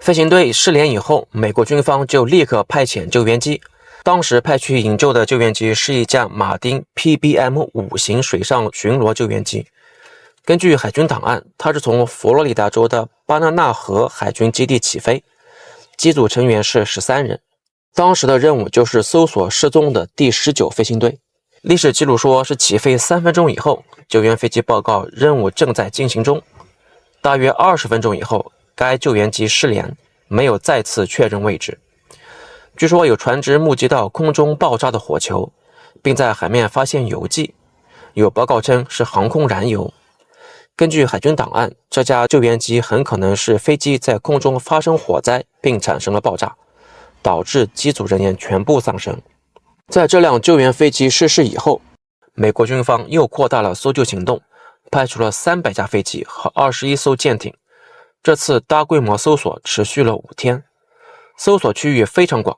飞行队失联以后，美国军方就立刻派遣救援机。当时派去营救的救援机是一架马丁 PBM-5 型水上巡逻救援机。根据海军档案，它是从佛罗里达州的巴纳纳河海军基地起飞，机组成员是13人。当时的任务就是搜索失踪的第19飞行队。历史记录说是起飞3分钟以后，救援飞机报告任务正在进行中。大约20分钟以后，该救援机失联，没有再次确认位置。据说有船只目击到空中爆炸的火球，并在海面发现油迹，有报告称是航空燃油。根据海军档案，这架救援机很可能是飞机在空中发生火灾并产生了爆炸，导致机组人员全部丧生。在这辆救援飞机失事以后，美国军方又扩大了搜救行动，派出了300架飞机和21艘舰艇。这次大规模搜索持续了5天，搜索区域非常广，